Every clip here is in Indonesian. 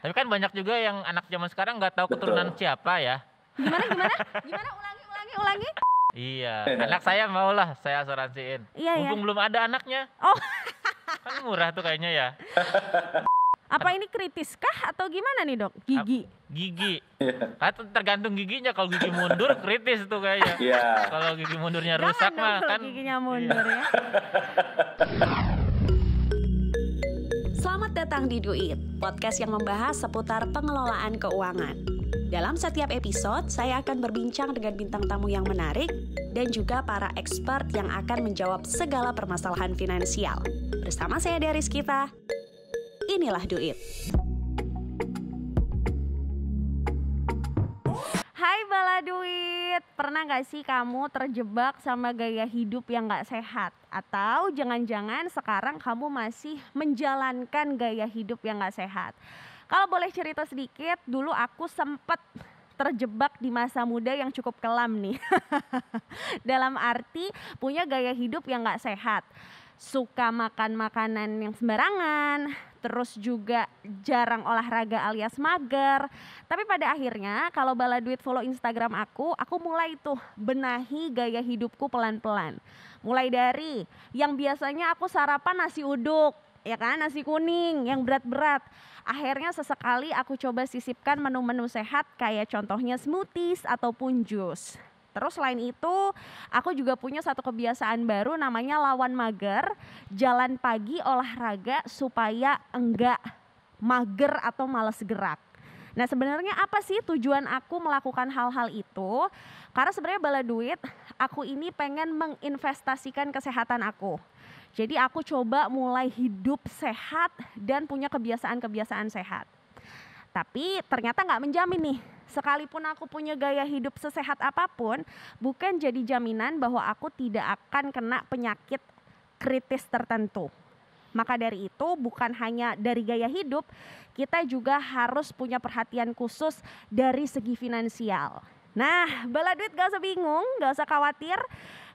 Tapi kan banyak juga yang anak zaman sekarang nggak tahu keturunan Betul. siapa ya. Gimana gimana? Gimana? Ulangi. Iya, anak saya maulah saya asuransiin. Iya ya. Mumpung belum ada anaknya. Oh, Kan murah tuh kayaknya ya. apa ini kritis kah atau gimana nih dok? Gigi. Gigi. Kan tergantung giginya. Kalau gigi mundur kritis tuh kayaknya. Iya. Kalau gigi mundurnya Jangan rusak dong mah kalau kan. giginya mundur ya. Selamat datang di Duit, podcast yang membahas seputar pengelolaan keuangan. Dalam setiap episode, saya akan berbincang dengan bintang tamu yang menarik dan juga para expert yang akan menjawab segala permasalahan finansial. Bersama saya Dea Rizkita, inilah Duit. Hai Bala Duit, pernah gak sih kamu terjebak sama gaya hidup yang gak sehat? Atau jangan-jangan sekarang kamu masih menjalankan gaya hidup yang gak sehat? Kalau boleh cerita sedikit, dulu aku sempat terjebak di masa muda yang cukup kelam nih. Dalam arti punya gaya hidup yang gak sehat. Suka makan makanan yang sembarangan, terus juga jarang olahraga alias mager. Tapi pada akhirnya kalau Bala Duit follow Instagram aku mulai tuh benahi gaya hidupku pelan-pelan. Mulai dari yang biasanya aku sarapan nasi uduk, ya kan, nasi kuning yang berat-berat. Akhirnya sesekali aku coba sisipkan menu-menu sehat kayak contohnya smoothies ataupun jus. Terus selain itu aku juga punya satu kebiasaan baru namanya lawan mager, jalan pagi olahraga supaya enggak mager atau malas gerak. Nah sebenarnya apa sih tujuan aku melakukan hal-hal itu? Karena sebenarnya Bala Duit, aku ini pengen menginvestasikan kesehatan aku. Jadi aku coba mulai hidup sehat dan punya kebiasaan-kebiasaan sehat. Tapi ternyata nggak menjamin nih, sekalipun aku punya gaya hidup sesehat apapun, bukan jadi jaminan bahwa aku tidak akan kena penyakit kritis tertentu. Maka dari itu bukan hanya dari gaya hidup, kita juga harus punya perhatian khusus dari segi finansial. Nah, Bala Duit gak usah bingung, gak usah khawatir.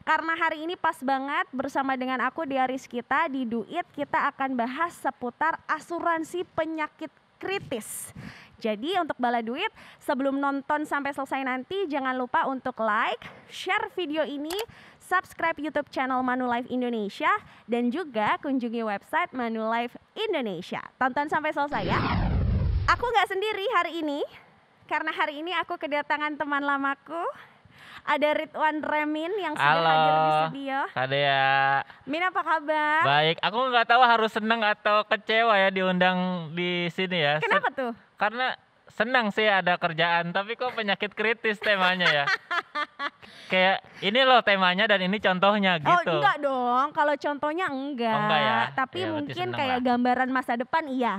Karena hari ini pas banget bersama dengan aku Dea Rizkita di Duit, kita akan bahas seputar asuransi penyakit kritis. Jadi untuk Bala Duit, sebelum nonton sampai selesai nanti jangan lupa untuk like, share video ini, subscribe YouTube channel Manulife Indonesia, dan juga kunjungi website Manulife Indonesia. Tonton sampai selesai ya. Aku gak sendiri hari ini, karena hari ini aku kedatangan teman lamaku. Ada Ridwan Remin yang sudah hadir di studio. Halo, Dea. Min, apa kabar? Baik, aku nggak tahu harus senang atau kecewa ya diundang di sini ya. Kenapa tuh? Karena senang sih ada kerjaan, tapi kok penyakit kritis temanya ya. Kayak ini loh temanya dan ini contohnya gitu. Oh enggak dong, kalau contohnya enggak. Oh, enggak ya? Tapi Ya, berarti mungkin seneng kayak lah. gambaran masa depan iya.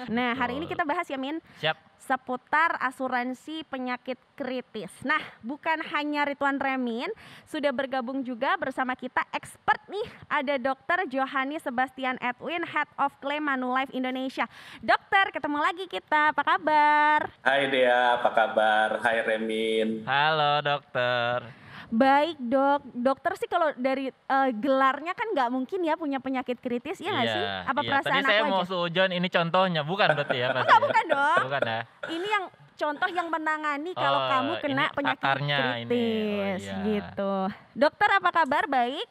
Nah hari ini kita bahas ya Min, Siap. seputar asuransi penyakit kritis. Nah bukan hanya Ridwan Remin, sudah bergabung juga bersama kita expert nih. Ada Dr. Johani Sebastian Edwin, Head of Claim Manulife Indonesia. Dokter, ketemu lagi kita, apa kabar? Hai Dea, apa kabar? Hai Remin. Halo dokter. Baik dok, dokter sih kalau dari gelarnya kan nggak mungkin ya punya penyakit kritis, ya nggak sih? Apa perasaan Tadi saya aku mau aja? sujon ini contohnya, bukan berarti ya? pasti Enggak, ya? bukan dong. Bukan ya? Ini yang contoh yang menangani kalau Oh, kamu kena ini penyakit akarnya ini. kritis Oh, iya. gitu. Dokter apa kabar? Baik?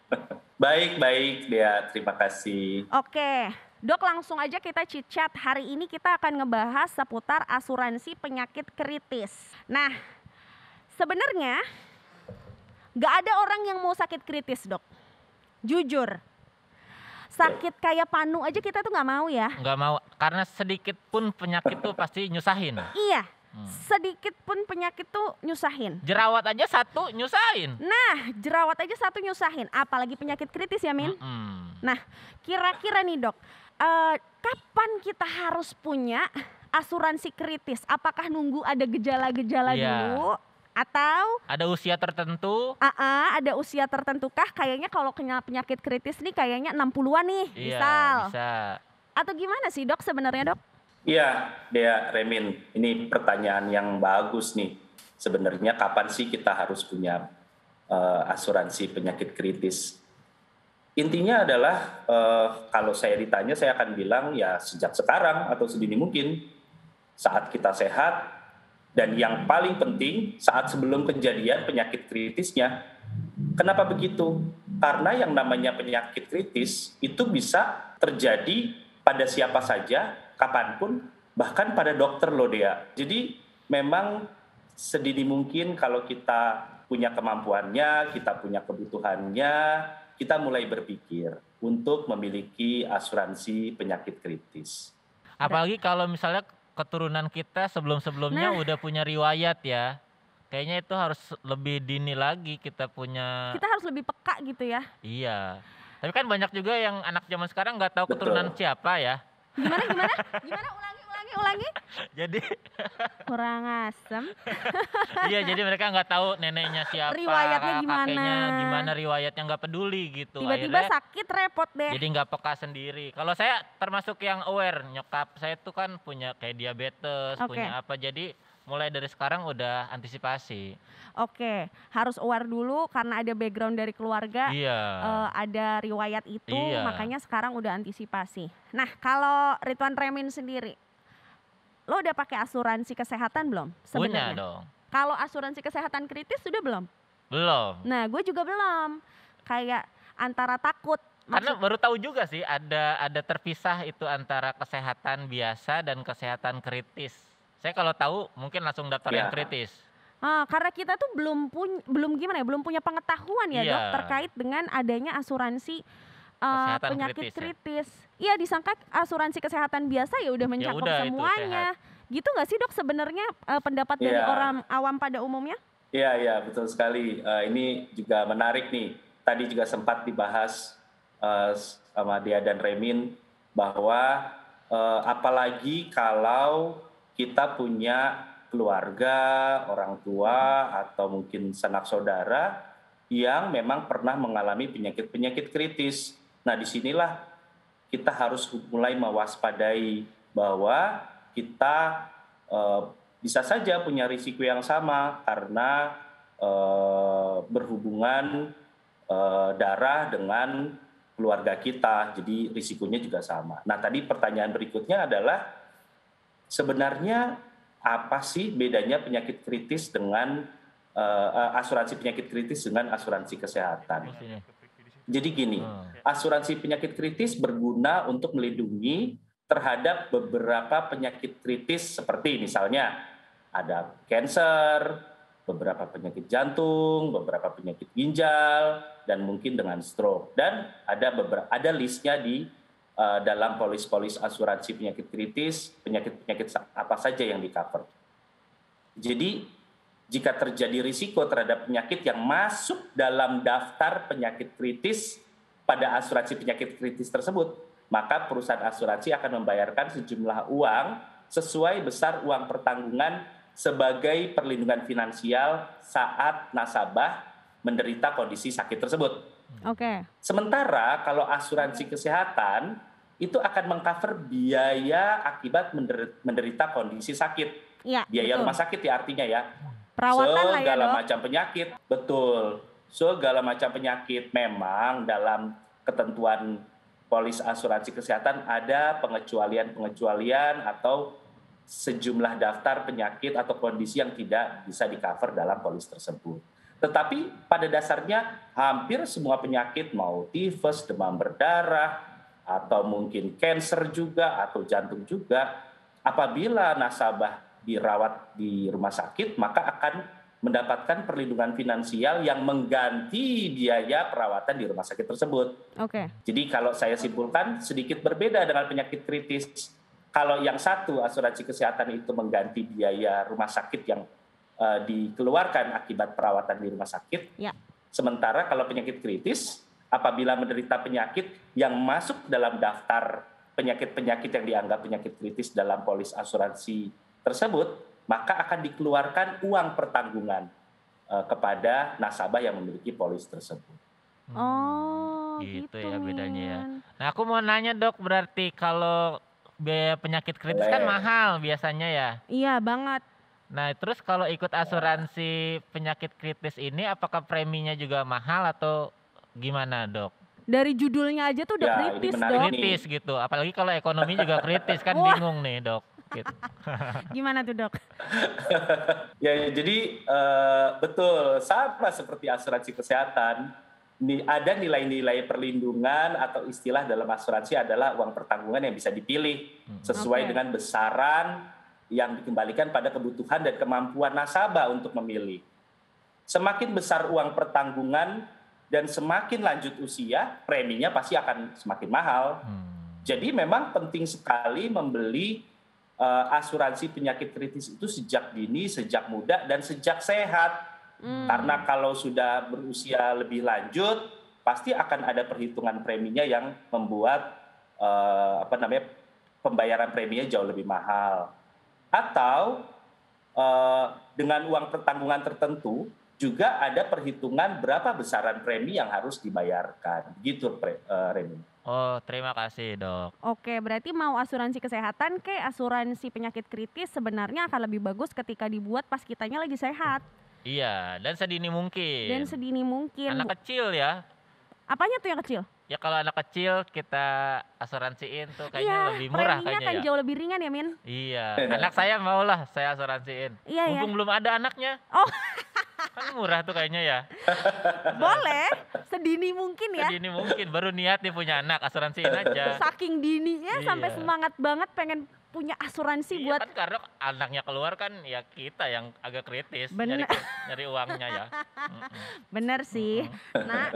Baik Dea, terima kasih. Oke. Dok, langsung aja kita chit-chat. Hari ini kita akan ngebahas seputar asuransi penyakit kritis. Nah, sebenarnya nggak ada orang yang mau sakit kritis, dok. Jujur. Sakit kayak panu aja kita tuh nggak mau ya. Nggak mau, karena sedikit pun penyakit tuh pasti nyusahin. Iya, sedikit pun penyakit tuh nyusahin. Jerawat aja satu nyusahin. Nah, jerawat aja satu nyusahin, apalagi penyakit kritis ya Min. Nah, kira-kira nih dok, kapan kita harus punya asuransi kritis? Apakah nunggu ada gejala-gejala Iya. dulu? Atau Ada usia tertentu. ada usia tertentukah? Kayaknya kalau kena penyakit kritis nih kayaknya 60-an nih, Iya, misal. bisa. Atau gimana sih dok sebenarnya dok? Iya Dea, Remin, ini pertanyaan yang bagus nih. Sebenarnya kapan sih kita harus punya asuransi penyakit kritis? Intinya adalah kalau saya ditanya, saya akan bilang ya sejak sekarang atau sedini mungkin saat kita sehat, dan yang paling penting saat sebelum kejadian penyakit kritisnya. Kenapa begitu? Karena yang namanya penyakit kritis itu bisa terjadi pada siapa saja, kapanpun, bahkan pada dokter loh Dea. Jadi memang sedini mungkin kalau kita punya kemampuannya, kita punya kebutuhannya, kita mulai berpikir untuk memiliki asuransi penyakit kritis. Apalagi kalau misalnya keturunan kita sebelum-sebelumnya udah punya riwayat ya. Kayaknya itu harus lebih dini lagi kita punya. Kita harus lebih peka gitu ya. Iya. Tapi kan banyak juga yang anak zaman sekarang nggak tahu keturunan siapa ya. Gimana? Ulangi. Jadi Kurang asem. iya, jadi mereka nggak tahu neneknya siapa, Riwayatnya kakeknya gimana. gimana, riwayatnya nggak peduli gitu. Tiba-tiba Akhirnya sakit repot deh. jadi nggak peka sendiri. Kalau saya termasuk yang aware, nyokap saya tuh kan punya kayak diabetes, Oke. punya apa. Jadi mulai dari sekarang udah antisipasi. Oke, harus aware dulu karena ada background dari keluarga. Iya. Ada riwayat itu, Iya. makanya sekarang udah antisipasi. Nah, kalau Ridwan Remin sendiri, lo udah pakai asuransi kesehatan belum Punya sebenarnya? dong. Kalau asuransi kesehatan kritis sudah belum? Belum. Nah, gue juga belum. Kayak antara takut. Karena baru tahu juga sih ada terpisah itu antara kesehatan biasa dan kesehatan kritis. Saya kalau tahu mungkin langsung daftar yang Ya. kritis. Karena kita tuh belum punya pengetahuan ya Iya. dok terkait dengan adanya asuransi Kesehatan penyakit kritis ya. kritis. Iya, disangka asuransi kesehatan biasa ya udah mencakup udah, itu semuanya. Gitu nggak sih dok sebenarnya pendapat dari Iya. orang awam pada umumnya? Iya, betul sekali. Ini juga menarik nih. Tadi juga sempat dibahas sama Dea dan Remin bahwa apalagi kalau kita punya keluarga, orang tua, atau mungkin sanak saudara yang memang pernah mengalami penyakit-penyakit kritis. Nah, disinilah kita harus mulai mewaspadai bahwa kita bisa saja punya risiko yang sama karena berhubungan darah dengan keluarga kita, jadi risikonya juga sama. Nah, tadi pertanyaan berikutnya adalah sebenarnya apa sih bedanya penyakit kritis dengan asuransi penyakit kritis dengan asuransi kesehatan? Jadi gini, asuransi penyakit kritis berguna untuk melindungi terhadap beberapa penyakit kritis seperti misalnya ada kanker, beberapa penyakit jantung, beberapa penyakit ginjal, dan mungkin dengan stroke. Dan ada listnya di dalam polis-polis asuransi penyakit kritis, penyakit-penyakit apa saja yang di-cover. Jadi jika terjadi risiko terhadap penyakit yang masuk dalam daftar penyakit kritis pada asuransi penyakit kritis tersebut, maka perusahaan asuransi akan membayarkan sejumlah uang sesuai besar uang pertanggungan sebagai perlindungan finansial saat nasabah menderita kondisi sakit tersebut. Oke. Sementara kalau asuransi kesehatan itu akan mengcover biaya akibat menderita kondisi sakit. Iya, Biaya betul. rumah sakit ya artinya ya. Perawatan lah ya Segala dok. macam penyakit, betul. Segala macam penyakit memang dalam ketentuan polis asuransi kesehatan ada pengecualian atau sejumlah daftar penyakit atau kondisi yang tidak bisa di-cover dalam polis tersebut. Tetapi pada dasarnya hampir semua penyakit mau tifus, demam berdarah, atau mungkin kanker juga, atau jantung juga, apabila nasabah dirawat di rumah sakit, maka akan mendapatkan perlindungan finansial yang mengganti biaya perawatan di rumah sakit tersebut. Oke. Jadi kalau saya simpulkan sedikit berbeda dengan penyakit kritis. Kalau yang satu asuransi kesehatan itu mengganti biaya rumah sakit yang dikeluarkan akibat perawatan di rumah sakit. Ya. Sementara kalau penyakit kritis, apabila menderita penyakit yang masuk dalam daftar penyakit-penyakit yang dianggap penyakit kritis dalam polis asuransi tersebut, maka akan dikeluarkan uang pertanggungan kepada nasabah yang memiliki polis tersebut. Oh, Gitu gitu ya bedanya ya. Min. Nah, aku mau nanya dok, berarti kalau biaya penyakit kritis kan Boleh. mahal biasanya ya. Iya banget. Nah, terus kalau ikut asuransi penyakit kritis ini apakah preminya juga mahal atau gimana dok? Dari judulnya aja tuh udah Ya, ini kritis, menarik Dok. nih. Kritis gitu. Apalagi kalau ekonomi juga kritis kan Wah. bingung nih dok. Gitu. Gimana tuh, Dok? Ya, jadi betul sama seperti asuransi kesehatan. Ada nilai-nilai perlindungan atau istilah dalam asuransi adalah uang pertanggungan yang bisa dipilih sesuai Oke. dengan besaran yang dikembalikan pada kebutuhan dan kemampuan nasabah untuk memilih. Semakin besar uang pertanggungan dan semakin lanjut usia, preminya pasti akan semakin mahal. Jadi memang penting sekali membeli asuransi penyakit kritis itu sejak dini, sejak muda, dan sejak sehat. Karena kalau sudah berusia lebih lanjut, pasti akan ada perhitungan preminya yang membuat pembayaran preminya jauh lebih mahal. Atau dengan uang pertanggungan tertentu juga ada perhitungan berapa besaran premi yang harus dibayarkan. Gitu, Remi. Oh, terima kasih dok. Oke, berarti mau asuransi kesehatan ke asuransi penyakit kritis sebenarnya akan lebih bagus ketika dibuat pas kitanya lagi sehat Iya, dan sedini mungkin. dan sedini mungkin. Anak kecil ya. Apanya tuh yang kecil? Ya kalau anak kecil kita asuransiin tuh kayaknya Iya, lebih murah preminya kayaknya kan ya. jauh lebih ringan ya, Min? Iya, anak saya maulah saya asuransiin. Iya, ya. Mumpung belum ada anaknya. Oh. Kan murah tuh kayaknya ya. Boleh, sedini mungkin ya. Sedini mungkin baru niat nih punya anak, asuransiin aja. Saking dininya sampai Iya. semangat banget pengen punya asuransi Iya buat kan karena anaknya keluar kan ya kita yang agak kritis Bener. nyari uangnya ya. bener sih. Nah,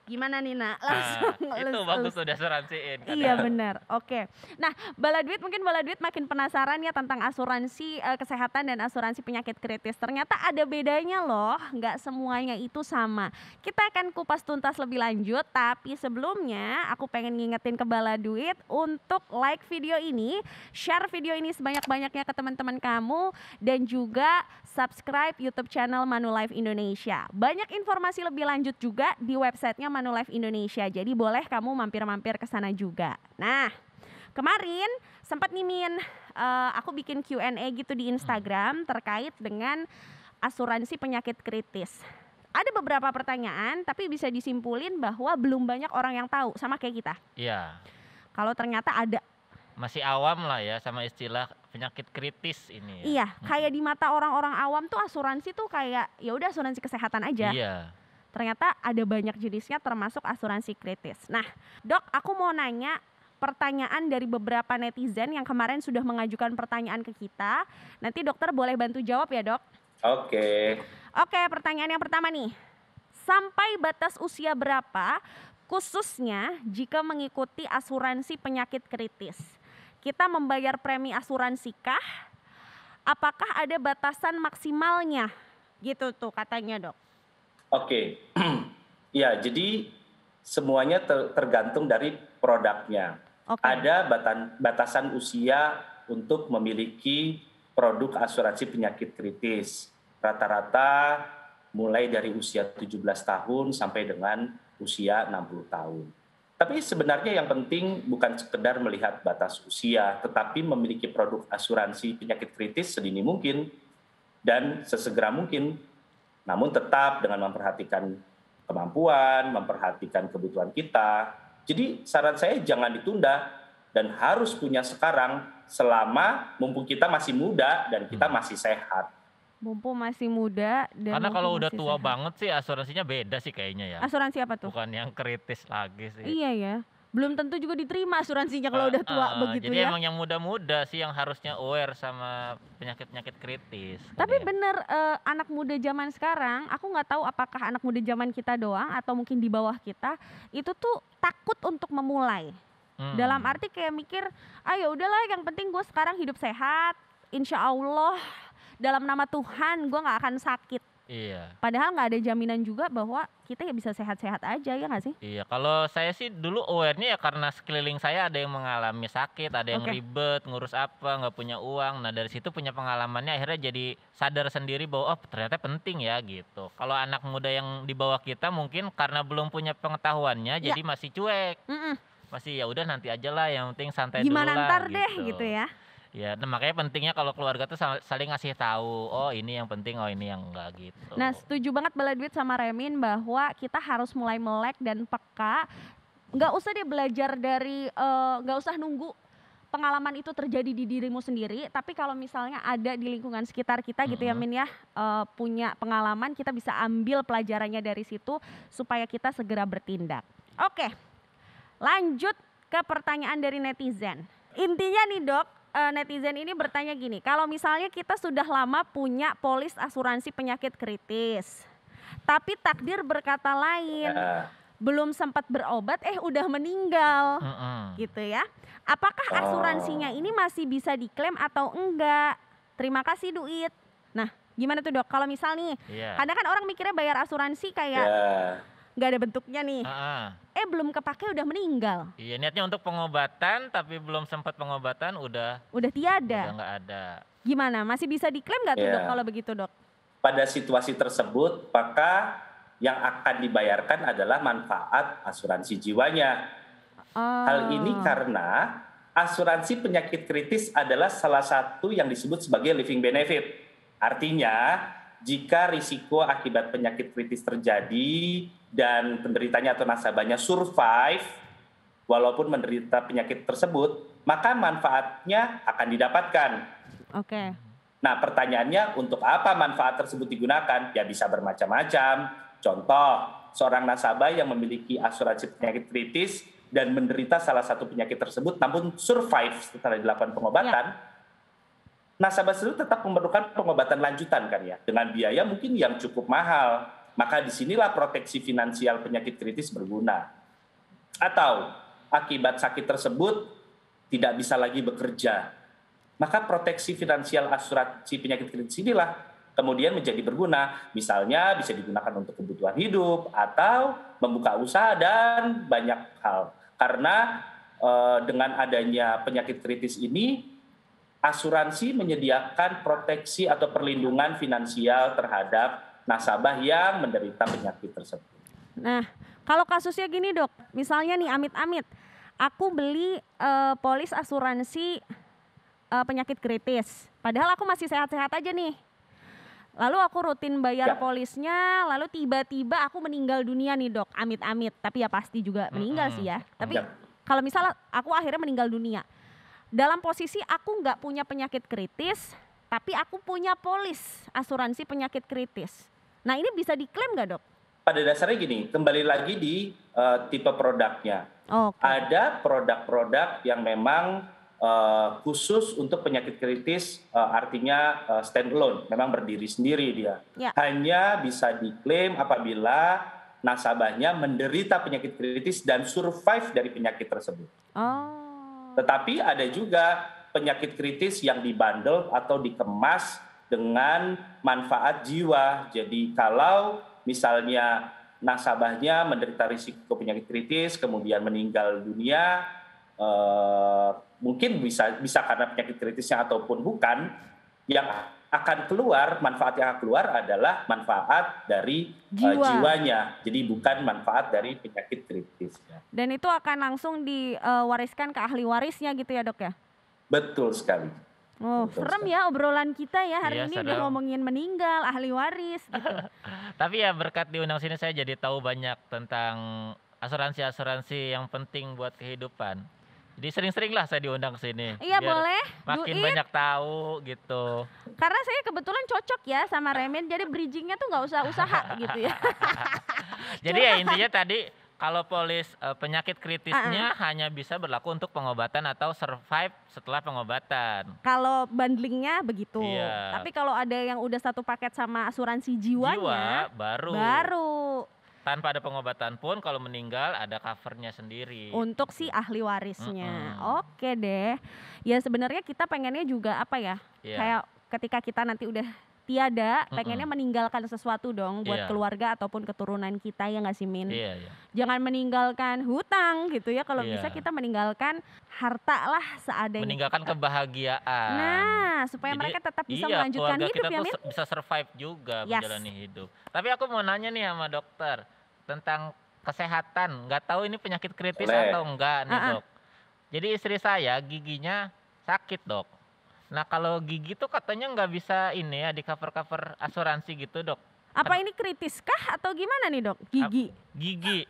gimana nih, Nak? Langsung Nah, itu bagus tuh diasuransiin. kan Iya ya. benar. Oke. Nah, Baladuit mungkin Baladuit makin penasaran ya tentang asuransi kesehatan dan asuransi penyakit kritis. Ternyata ada bedanya loh, nggak semuanya itu sama. Kita akan kupas tuntas lebih lanjut, tapi sebelumnya aku pengen ngingetin ke Baladuit untuk like video ini, share video ini sebanyak-banyaknya ke teman-teman kamu, dan juga subscribe YouTube channel Manulife Indonesia. Banyak informasi lebih lanjut juga di websitenya Manulife Indonesia. Jadi boleh kamu mampir-mampir ke sana juga. Nah, kemarin sempat nih Min, aku bikin Q&A gitu di Instagram terkait dengan asuransi penyakit kritis. Ada beberapa pertanyaan, tapi bisa disimpulin bahwa belum banyak orang yang tahu, sama kayak kita. Iya, Kalau ternyata ada. masih awam lah ya sama istilah penyakit kritis ini ya. Iya, kayak di mata orang-orang awam tuh asuransi tuh kayak ya udah asuransi kesehatan aja. Iya. Ternyata ada banyak jenisnya termasuk asuransi kritis. Nah, Dok, aku mau nanya pertanyaan dari beberapa netizen yang kemarin sudah mengajukan pertanyaan ke kita. Nanti dokter boleh bantu jawab ya, Dok. Oke. Oke, pertanyaan yang pertama nih. Sampai batas usia berapa khususnya jika mengikuti asuransi penyakit kritis? Kita membayar premi asuransi kah? Apakah ada batasan maksimalnya? Gitu tuh katanya, Dok. Oke. Ya, jadi semuanya tergantung dari produknya. Oke. Ada batasan usia untuk memiliki produk asuransi penyakit kritis. Rata-rata mulai dari usia 17 tahun sampai dengan usia 60 tahun. Tapi sebenarnya yang penting bukan sekedar melihat batas usia, tetapi memiliki produk asuransi penyakit kritis sedini mungkin dan sesegera mungkin. Namun tetap dengan memperhatikan kemampuan, memperhatikan kebutuhan kita. Jadi saran saya jangan ditunda dan harus punya sekarang selama mumpung kita masih muda dan kita masih sehat. Mumpung masih muda dan Karena kalau mumpung udah masih tua sehat. banget sih asuransinya beda sih kayaknya ya. Asuransi apa tuh? Bukan yang kritis lagi sih. Iya ya. Belum tentu juga diterima asuransinya kalau udah tua begitu jadi ya. emang yang muda-muda sih yang harusnya aware sama penyakit-penyakit kritis. Tapi Kan ya. bener anak muda zaman sekarang, aku nggak tahu apakah anak muda zaman kita doang atau mungkin di bawah kita itu tuh takut untuk memulai. Dalam arti kayak mikir, ah ya udahlah yang penting gue sekarang hidup sehat, insya Allah dalam nama Tuhan gue nggak akan sakit. Iya. Padahal nggak ada jaminan juga bahwa kita ya bisa sehat-sehat aja ya nggak sih? Iya, kalau saya sih dulu awarenya ya karena sekeliling saya ada yang mengalami sakit, ada yang Oke. ribet, ngurus apa, nggak punya uang. Nah dari situ punya pengalamannya akhirnya jadi sadar sendiri bahwa oh ternyata penting ya gitu. Kalau anak muda yang di bawah kita mungkin karena belum punya pengetahuannya Ya. jadi masih cuek. Mm-mm. Masih ya udah nanti aja lah yang penting santai Gimana dulu lah ntar deh gitu ya? Ya, nah makanya pentingnya kalau keluarga tuh saling ngasih tahu, oh ini yang penting, oh ini yang enggak gitu. Nah setuju banget Baladuit sama Remin bahwa kita harus mulai melek dan peka nggak usah deh belajar dari nggak usah nunggu pengalaman itu terjadi di dirimu sendiri, tapi kalau misalnya ada di lingkungan sekitar kita gitu ya Mm-mm. Min ya, punya pengalaman, kita bisa ambil pelajarannya dari situ supaya kita segera bertindak. Oke, lanjut ke pertanyaan dari netizen. Intinya nih Dok, netizen ini bertanya gini, kalau misalnya kita sudah lama punya polis asuransi penyakit kritis, tapi takdir berkata lain, Ya. belum sempat berobat udah meninggal Mm-mm. gitu ya. Apakah asuransinya ini masih bisa diklaim atau enggak? Terima kasih Duit. Nah, gimana tuh Dok? Kalau misal nih, Iya. kadang kan orang mikirnya bayar asuransi kayak Ya. nggak ada bentuknya nih. Heeh. Belum kepake udah meninggal, Iya, niatnya untuk pengobatan tapi belum sempat pengobatan udah tiada. nggak ada. Gimana? Masih bisa diklaim nggak tuh Ya. Dok kalau begitu Dok? Pada situasi tersebut, maka yang akan dibayarkan adalah manfaat asuransi jiwanya. Hal ini karena asuransi penyakit kritis adalah salah satu yang disebut sebagai living benefit. Artinya, jika risiko akibat penyakit kritis terjadi dan penderitanya atau nasabahnya survive, walaupun menderita penyakit tersebut, maka manfaatnya akan didapatkan. Oke. Nah, pertanyaannya untuk apa manfaat tersebut digunakan? Ya bisa bermacam-macam. Contoh, seorang nasabah yang memiliki asuransi penyakit kritis dan menderita salah satu penyakit tersebut namun survive setelah dilakukan pengobatan, nasabah tersebut tetap memerlukan pengobatan lanjutan kan ya, dengan biaya mungkin yang cukup mahal. Maka disinilah proteksi finansial penyakit kritis berguna. Atau akibat sakit tersebut tidak bisa lagi bekerja, maka proteksi finansial asuransi penyakit kritis inilah kemudian menjadi berguna. Misalnya bisa digunakan untuk kebutuhan hidup atau membuka usaha dan banyak hal. Karena dengan adanya penyakit kritis ini, asuransi menyediakan proteksi atau perlindungan finansial terhadap nasabah yang menderita penyakit tersebut. Nah, kalau kasusnya gini Dok, misalnya nih amit-amit, aku beli polis asuransi penyakit kritis, padahal aku masih sehat-sehat aja nih. Lalu aku rutin bayar polisnya, lalu tiba-tiba aku meninggal dunia nih Dok, amit-amit. Tapi ya pasti juga meninggal sih ya. Tapi kalau misalnya aku akhirnya meninggal dunia, dalam posisi aku nggak punya penyakit kritis, tapi aku punya polis asuransi penyakit kritis. Nah ini bisa diklaim nggak Dok? Pada dasarnya gini, kembali lagi di tipe produknya. Ada produk-produk yang memang khusus untuk penyakit kritis, artinya stand-alone, memang berdiri sendiri dia. Hanya bisa diklaim apabila nasabahnya menderita penyakit kritis dan survive dari penyakit tersebut. Tetapi ada juga penyakit kritis yang dibundle atau dikemas dengan manfaat jiwa. Jadi kalau misalnya nasabahnya menderita risiko penyakit kritis, kemudian meninggal dunia, mungkin bisa karena penyakit kritisnya ataupun bukan, yang akan keluar, manfaat yang akan keluar adalah manfaat dari jiwanya, jadi bukan manfaat dari penyakit kritis. Dan itu akan langsung diwariskan ke ahli warisnya gitu ya Dok ya? Betul sekali. Serem ya obrolan kita ya hari ini udah ngomongin meninggal, ahli waris gitu. Tapi ya berkat diundang sini saya jadi tahu banyak tentang asuransi-asuransi yang penting buat kehidupan. Jadi sering-sering lah saya diundang ke sini. Iya boleh. Makin banyak tahu gitu. Karena saya kebetulan cocok ya sama Remen, jadi bridgingnya tuh nggak usah usaha gitu ya. Jadi ya intinya tadi kalau polis penyakit kritisnya hanya bisa berlaku untuk pengobatan atau survive setelah pengobatan. Kalau bundlingnya begitu. Iya. Tapi kalau ada yang udah satu paket sama asuransi jiwanya, baru. Tanpa ada pengobatan pun kalau meninggal ada covernya sendiri. Untuk si ahli warisnya. Oke deh. Ya sebenarnya kita pengennya juga apa ya? Kayak ketika kita nanti udah tiada, pengennya meninggalkan sesuatu dong buat keluarga ataupun keturunan kita ya nggak sih Min? Jangan meninggalkan hutang gitu ya. Kalau bisa kita meninggalkan harta lah seadanya. Meninggalkan kebahagiaan. Nah, supaya mereka tetap bisa melanjutkan hidup kita ya Min? Bisa survive juga menjalani hidup. Tapi aku mau nanya nih sama dokter tentang kesehatan. Nggak tahu ini penyakit kritis atau enggak nih Dok. Jadi istri saya giginya sakit Dok. Nah kalau gigi tuh katanya nggak bisa ini ya di cover-cover asuransi gitu Dok. Apa ini kritis kah atau gimana nih dok? Gigi. Gigi.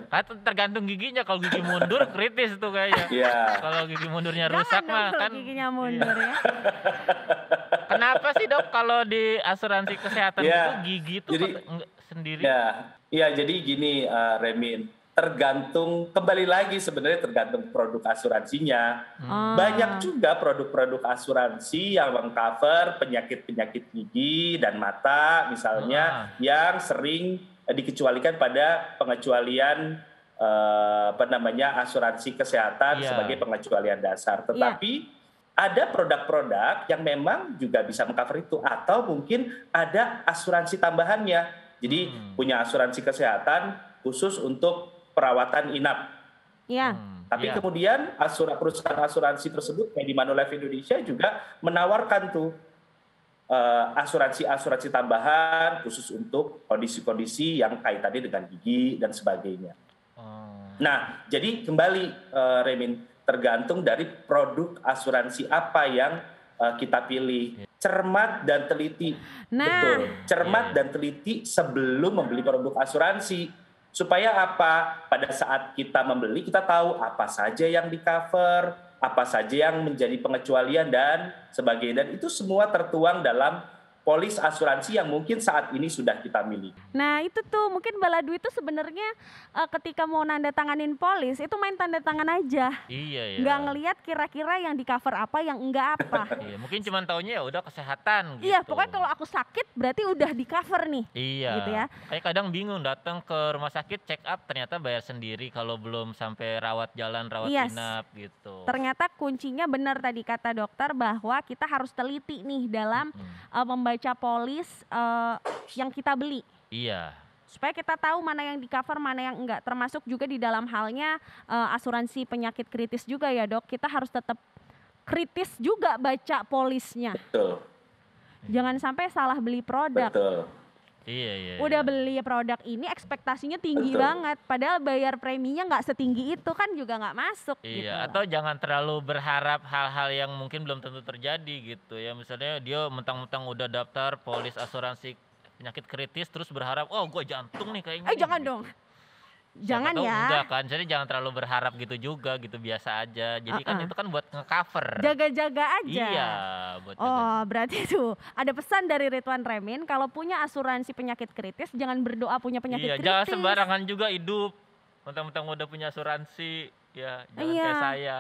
Kan tergantung giginya. Kalau gigi mundur kritis tuh kayaknya. Iya. Kalau gigi mundurnya Jangan rusak dong mah kalau kan. giginya mundur ya. Kenapa sih dok kalau di asuransi kesehatan Iya. itu gigi itu Jadi- sendiri? Ya, jadi gini Remin, tergantung kembali lagi sebenarnya tergantung produk asuransinya. Oh. Banyak juga produk-produk asuransi yang mengcover penyakit-penyakit gigi dan mata misalnya yang sering dikecualikan pada pengecualian asuransi kesehatan Iya. sebagai pengecualian dasar. Tetapi ada produk-produk yang memang juga bisa mengcover itu atau mungkin ada asuransi tambahannya. Jadi punya asuransi kesehatan khusus untuk perawatan inap. Iya. Tapi Iya. kemudian perusahaan asuransi tersebut kayak di Manulife Indonesia juga menawarkan tuh asuransi tambahan khusus untuk kondisi-kondisi yang kaitannya dengan gigi dan sebagainya. Nah, jadi kembali Remin, tergantung dari produk asuransi apa yang kita pilih. Cermat dan teliti. Nah. Betul. Cermat Iya. dan teliti sebelum membeli produk asuransi. Supaya apa? Pada saat kita membeli, kita tahu apa saja yang di-cover, apa saja yang menjadi pengecualian dan sebagainya. Dan itu semua tertuang dalam polis asuransi yang mungkin saat ini sudah kita miliki. Nah itu tuh mungkin baladu itu sebenarnya ketika mau nanda tanganin polis itu main tanda tangan aja, Iya ya. nggak ngelihat kira-kira yang di cover apa yang enggak apa. Iya, mungkin cuma taunya ya udah kesehatan gitu. Iya pokoknya kalau aku sakit berarti udah di cover nih. Iya. gitu ya. Kayak kadang bingung datang ke rumah sakit check up ternyata bayar sendiri kalau belum sampai rawat jalan, rawat Yes. inap gitu. Ternyata kuncinya benar tadi kata dokter bahwa kita harus teliti nih dalam membaca polis yang kita beli. Iya. Supaya kita tahu mana yang di cover, mana yang enggak. Termasuk juga di dalam halnya asuransi penyakit kritis juga ya dok. Kita harus tetap kritis juga baca polisnya. Betul. Jangan sampai salah beli produk. Betul. Iya. Udah beli produk ini ekspektasinya tinggi Betul. banget. Padahal bayar preminya nggak setinggi itu kan juga nggak masuk. Iya, gitu. atau jangan terlalu berharap hal-hal yang mungkin belum tentu terjadi gitu ya. Misalnya dia mentang-mentang udah daftar polis asuransi penyakit kritis terus berharap, oh gue jantung nih kayaknya. nih," jangan gitu. dong. Siapa Jangan tahu ya. Enggak kan, jadi jangan terlalu berharap gitu juga gitu, biasa aja. Jadi kan itu kan buat nge-cover. Jaga-jaga aja. Iya, buat jaga. Oh, berarti tuh ada pesan dari Ridwan Remin, kalau punya asuransi penyakit kritis jangan berdoa punya penyakit Iya, kritis. jangan sembarangan juga hidup. Mentang-mentang udah punya asuransi, ya jangan Iya. kayak saya.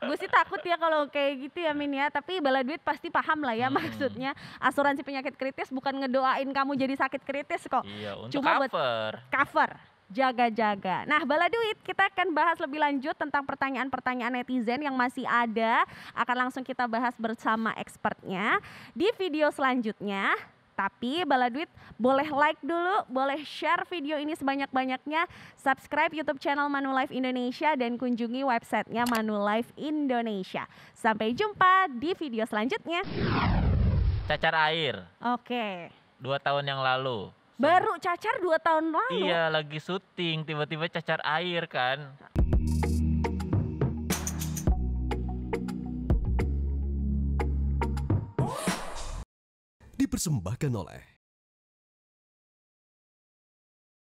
Gue sih takut ya kalau kayak gitu ya Min ya, tapi Baladuit pasti paham lah ya maksudnya asuransi penyakit kritis bukan ngedoain kamu jadi sakit kritis kok. Iya, untuk Cuma buat cover. cover. Jaga-jaga. Nah, Baladuit, kita akan bahas lebih lanjut tentang pertanyaan-pertanyaan netizen yang masih ada. Akan langsung kita bahas bersama expertnya di video selanjutnya. Tapi Baladuit boleh like dulu, boleh share video ini sebanyak-banyaknya, subscribe YouTube channel Manulife Indonesia dan kunjungi websitenya Manulife Indonesia. Sampai jumpa di video selanjutnya. Cacar air, Oke. 2 tahun yang lalu. Baru cacar 2 tahun lalu. Iya, lagi syuting tiba-tiba cacar air kan. Dipersembahkan oleh